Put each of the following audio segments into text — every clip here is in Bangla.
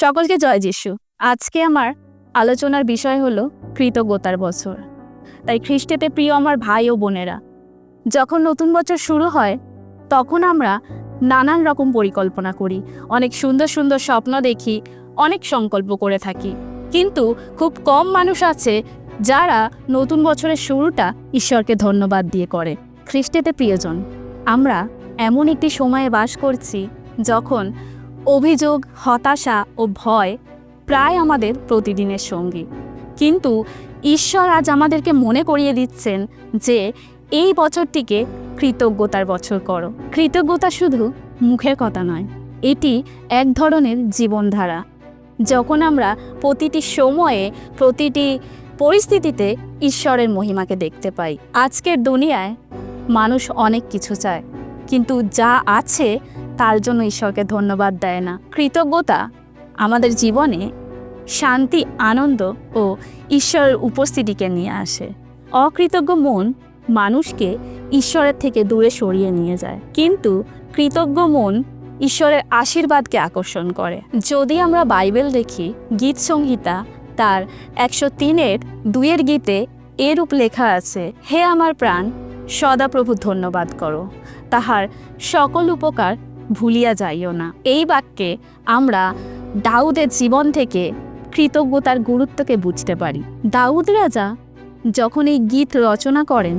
সকলকে জয় যিশু। আজকে আমার আলোচনার বিষয় হলো কৃতজ্ঞতার বছর। তাই খ্রিস্টেতে প্রিয় আমার ভাই ও বোনেরা, যখন নতুন বছর শুরু হয় তখন আমরা নানান রকম পরিকল্পনা করি, অনেক সুন্দর সুন্দর স্বপ্ন দেখি, অনেক সংকল্প করে থাকি। কিন্তু খুব কম মানুষ আছে যারা নতুন বছরের শুরুটা ঈশ্বরকে ধন্যবাদ দিয়ে করে। খ্রিস্টেতে প্রিয়জন, আমরা এমন একটি সময়ে বাস করছি যখন অভিযোগ, হতাশা ও ভয় প্রায় আমাদের প্রতিদিনের সঙ্গী। কিন্তু ঈশ্বর আজ আমাদেরকে মনে করিয়ে দিচ্ছেন যে এই বছরটিকে কৃতজ্ঞতার বছর করো। কৃতজ্ঞতা শুধু মুখের কথা নয়, এটি এক ধরনের জীবনধারা। যখন আমরা প্রতিটি সময়ে, প্রতিটি পরিস্থিতিতে ঈশ্বরের মহিমাকে দেখতে পাই। আজকের দুনিয়ায় মানুষ অনেক কিছু চায়, কিন্তু যা আছে তার জন্য ঈশ্বরকে ধন্যবাদ দেয় না। কৃতজ্ঞতা আমাদের জীবনে শান্তি, আনন্দ ও ঈশ্বরের উপস্থিতিকে নিয়ে আসে। অকৃতজ্ঞ মন মানুষকে ঈশ্বরের থেকে দূরে সরিয়ে নিয়ে যায়, কিন্তু কৃতজ্ঞ মন ঈশ্বরের আশীর্বাদকে আকর্ষণ করে। যদি আমরা বাইবেল দেখি, গীত সংহিতা তার 103-2 গীতে এরূপ লেখা আছে, হে আমার প্রাণ, সদা প্রভু ধন্যবাদ করো, তাহার সকল উপকার ভুলিয়া যাইও না। এই বাক্যে আমরা দাউদের জীবন থেকে কৃতজ্ঞতার গুরুত্বকে বুঝতে পারি। দাউদ রাজা যখন এই গীত রচনা করেন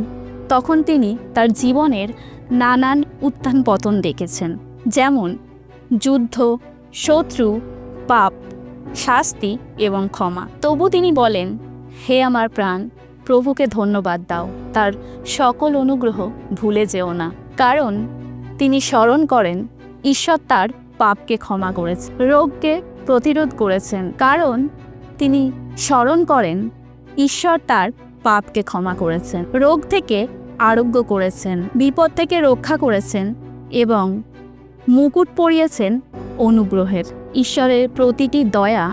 তখন তিনি তার জীবনের নানান উত্থান পতন দেখেছেন, যেমন যুদ্ধ, শত্রু, পাপ, শাস্তি এবং ক্ষমা। তবু তিনি বলেন, হে আমার প্রাণ, প্রভুকে ধন্যবাদ দাও, তার সকল অনুগ্রহ ভুলে যেও না। কারণ তিনি স্মরণ করেন ঈশ্বর তার পাপকে ক্ষমা করেছেন, রোগকে প্রতিরোধ করেছেন। কারণ তিনি স্মরণ করেন ঈশ্বর তার পাপকে ক্ষমা করেছেন, রোগ থেকে আরোগ্য করেছেন, বিপদ থেকে রক্ষা করেছেন এবং মুকুট পরিয়েছেন অনুগ্রহের। ঈশ্বরের প্রতিটি দয়া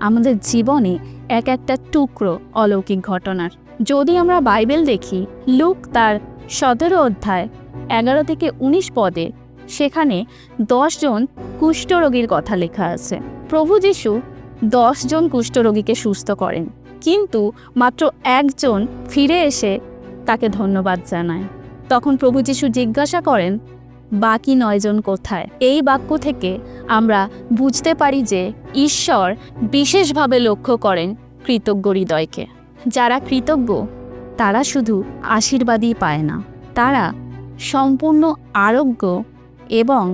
আমাদের জীবনে এক একটা টুকরো অলৌকিক ঘটনার। যদি আমরা বাইবেল দেখি, লুক তার 17-11-19 পদে, সেখানে 10 জন কুষ্ঠরোগীর কথা লেখা আছে। প্রভু যিশু 10 জন কুষ্ঠরোগীকে সুস্থ করেন, কিন্তু মাত্র একজন ফিরে এসে তাকে ধন্যবাদ জানায়। তখন প্রভু যিশু জিজ্ঞাসা করেন, বাকি 9 জন কোথায়? এই বাক্য থেকে আমরা বুঝতে পারি যে ঈশ্বর বিশেষভাবে লক্ষ্য করেন কৃতজ্ঞ হৃদয়কে। যারা কৃতজ্ঞ তারা শুধু আশীর্বাদই পায় না, তারা সম্পূর্ণ আরোগ্য এবং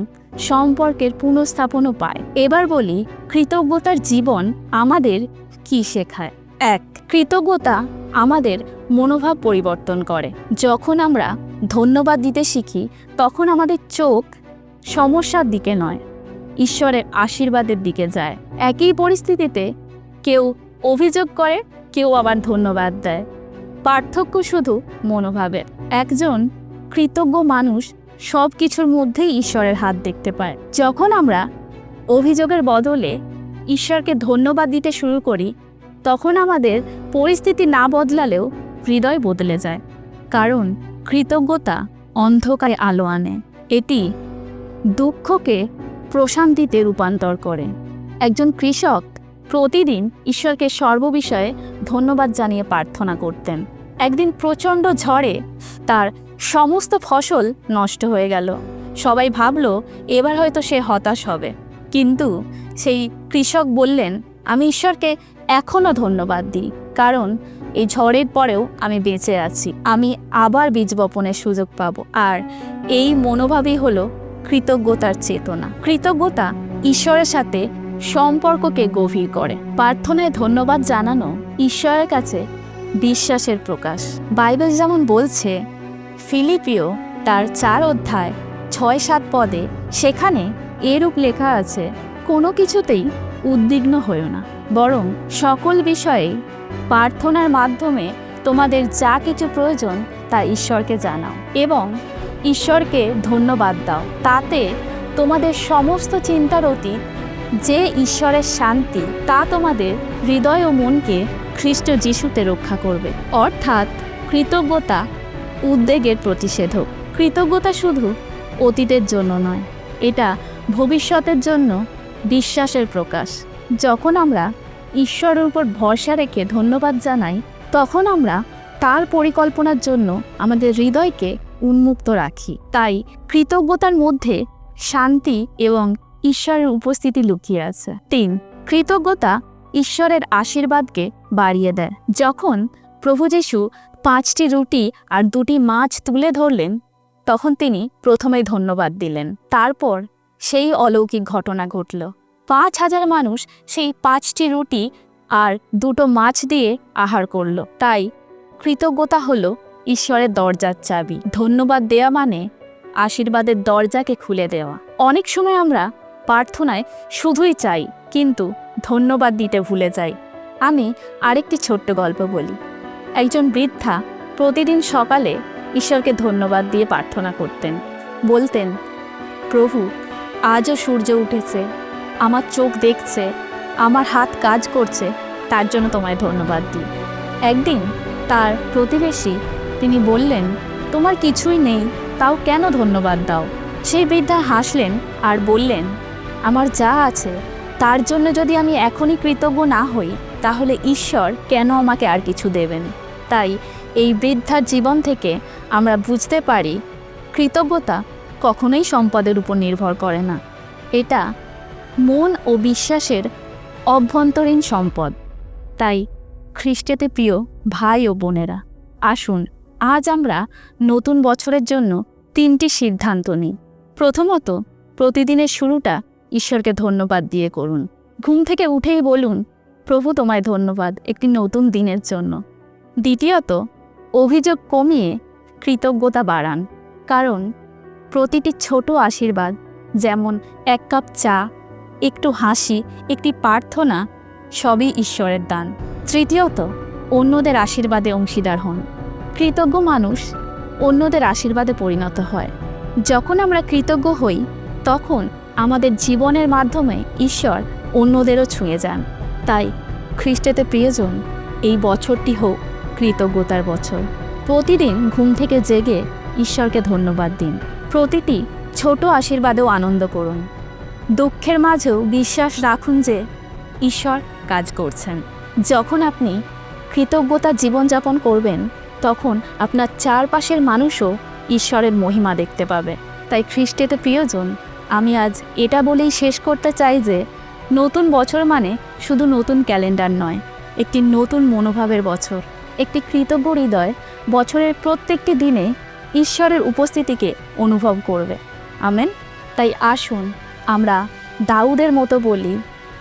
সম্পর্কের পুনঃস্থাপনও পায়। এবার বলি, কৃতজ্ঞতার জীবন আমাদের কি শেখায়? 1. কৃতজ্ঞতা আমাদের মনোভাব পরিবর্তন করে। যখন আমরা ধন্যবাদ দিতে শিখি তখন আমাদের চোখ সমস্যার দিকে নয়, ঈশ্বরের আশীর্বাদের দিকে যায়। একই পরিস্থিতিতে কেউ অভিযোগ করে, কেউ আবার ধন্যবাদ দেয়। পার্থক্য শুধু মনোভাবের। একজন কৃতজ্ঞ মানুষ সব কিছুর মধ্যেই ঈশ্বরের হাত দেখতে পায়। যখন আমরা অভিযোগের বদলে ঈশ্বরকে ধন্যবাদ দিতে শুরু করি তখন আমাদের পরিস্থিতি না বদলালেও হৃদয় বদলে যায়। কারণ কৃতজ্ঞতা অন্ধকারে আলো আনে, এটি দুঃখকে প্রশান্তিতে রূপান্তর করে। একজন কৃষক প্রতিদিন ঈশ্বরকে সর্ববিষয়ে ধন্যবাদ জানিয়ে প্রার্থনা করতেন। একদিন প্রচণ্ড ঝড়ে তার সমস্ত ফসল নষ্ট হয়ে গেল। সবাই ভাবল এবার হয়তো সে হতাশ হবে, কিন্তু সেই কৃষক বললেন, আমি ঈশ্বরকে এখনও ধন্যবাদ দিই, কারণ এই ঝড়ের পরেও আমি বেঁচে আছি, আমি আবার বীজ বপনের সুযোগ পাবো। আর এই মনোভাবই হলো কৃতজ্ঞতার চেতনা। কৃতজ্ঞতা ঈশ্বরের সাথে সম্পর্ককে গভীর করে। প্রার্থনায় ধন্যবাদ জানানো ঈশ্বরের কাছে বিশ্বাসের প্রকাশ। বাইবেল যেমন বলছে, ফিলিপিও তার 4-6-7 পদে, সেখানে এরূপ লেখা আছে, কোনো কিছুতেই উদ্বিগ্ন হইও না, বরং সকল বিষয়ে প্রার্থনার মাধ্যমে তোমাদের যা কিছু প্রয়োজন তা ঈশ্বরকে জানাও এবং ঈশ্বরকে ধন্যবাদ দাও। তাতে তোমাদের সমস্ত চিন্তার অতীত যে ঈশ্বরের শান্তি, তা তোমাদের হৃদয় ও মনকে খ্রিস্ট যিশুতে রক্ষা করবে। অর্থাৎ কৃতজ্ঞতা উদ্বেগের প্রতিষেধক। কৃতজ্ঞতা শুধু অতীতের জন্য নয়, এটা ভবিষ্যতের জন্য বিশ্বাসের প্রকাশ। যখন আমরা ঈশ্বরের উপর ভরসা রেখে ধন্যবাদ জানাই, তখন আমরা তার পরিকল্পনার জন্য আমাদের হৃদয়কে উন্মুক্ত রাখি। তাই কৃতজ্ঞতার মধ্যে শান্তি এবং ঈশ্বরের উপস্থিতি লুকিয়ে আছে। 3, কৃতজ্ঞতা ঈশ্বরের আশীর্বাদকে বাড়িয়ে দেয়। যখন প্রভু যীশু 5টি রুটি আর 2টি মাছ তুলে ধরলেন, তখন তিনি প্রথমেই ধন্যবাদ দিলেন। তারপর সেই অলৌকিক ঘটনা ঘটল। 5,000 মানুষ সেই 5টি রুটি আর 2টো মাছ দিয়ে আহার করল। তাই কৃতজ্ঞতা হলো ঈশ্বরের দরজার চাবি। ধন্যবাদ দেওয়া মানে আশীর্বাদের দরজাকে খুলে দেওয়া। অনেক সময় আমরা প্রার্থনায় শুধুই চাই, কিন্তু ধন্যবাদ দিতে ভুলে যাই। আমি আরেকটি ছোট্ট গল্প বলি। একজন বৃদ্ধা প্রতিদিন সকালে ঈশ্বরকে ধন্যবাদ দিয়ে প্রার্থনা করতেন। বলতেন, প্রভু, আজও সূর্য উঠেছে, আমার চোখ দেখছে, আমার হাত কাজ করছে, তার জন্য তোমায় ধন্যবাদ দিই। একদিন তার প্রতিবেশী তিনি বললেন, তোমার কিছুই নেই, তাও কেন ধন্যবাদ দাও? সেই বৃদ্ধা হাসলেন আর বললেন, আমার যা আছে তার জন্য যদি আমি এখনই কৃতজ্ঞ না হই, তাহলে ঈশ্বর কেন আমাকে আর কিছু দেবেন? তাই এই বৃদ্ধার জীবন থেকে আমরা বুঝতে পারি, কৃতজ্ঞতা কখনোই সম্পদের উপর নির্ভর করে না। এটা মন ও বিশ্বাসের অভ্যন্তরীণ সম্পদ। তাই খ্রিস্টেতে প্রিয় ভাই ও বোনেরা, আসুন আজ আমরা নতুন বছরের জন্য 3টি সিদ্ধান্ত নিই। প্রথমত, প্রতিদিনের শুরুটা ঈশ্বরকে ধন্যবাদ দিয়ে করুন। ঘুম থেকে উঠেই বলুন, প্রভু তোমায় ধন্যবাদ একটি নতুন দিনের জন্য। দ্বিতীয়ত, অভিযোগ কমিয়ে কৃতজ্ঞতা বাড়ান, কারণ প্রতিটি ছোট আশীর্বাদ, যেমন 1 কাপ চা, একটু হাসি, একটি প্রার্থনা, সবই ঈশ্বরের দান। তৃতীয়ত, অন্যদের আশীর্বাদে অংশীদার হন। কৃতজ্ঞ মানুষ অন্যদের আশীর্বাদে পরিণত হয়। যখন আমরা কৃতজ্ঞ হই, তখন আমাদের জীবনের মাধ্যমে ঈশ্বর অন্যদেরও ছুঁয়ে যান। তাই খ্রিস্টেতে প্রিয়জন, এই বছরটি হোক কৃতজ্ঞতার বছর। প্রতিদিন ঘুম থেকে জেগে ঈশ্বরকে ধন্যবাদ দিন। প্রতিটি ছোট আশীর্বাদেও আনন্দ করুন। দুঃখের মাঝেও বিশ্বাস রাখুন যে ঈশ্বর কাজ করছেন। যখন আপনি কৃতজ্ঞতার জীবনযাপন করবেন, তখন আপনার চারপাশের মানুষও ঈশ্বরের মহিমা দেখতে পাবে। তাই খ্রিস্টেতে প্রিয়জন, আমি আজ এটা বলেই শেষ করতে চাই যে নতুন বছর মানে শুধু নতুন ক্যালেন্ডার নয়, একটি নতুন মনোভাবের বছর। একটি কৃতজ্ঞ হৃদয় বছরের প্রত্যেকটি দিনে ঈশ্বরের উপস্থিতিকে অনুভব করবে। আমেন। তাই আসুন আমরা দাউদের মতো বলি,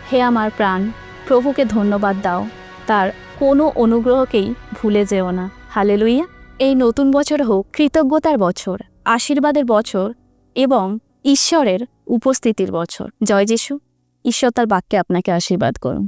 হে আমার প্রাণ, প্রভুকে ধন্যবাদ দাও, তার কোনো অনুগ্রহকেই ভুলে যেও না। হালেলুয়া। এই নতুন বছর হোক কৃতজ্ঞতার বছর, আশীর্বাদের বছর এবং ঈশ্বরের উপস্থিতির বছর। জয় যিশু। ঈশ্বর তার বাক্যে আপনাকে আশীর্বাদ করুন।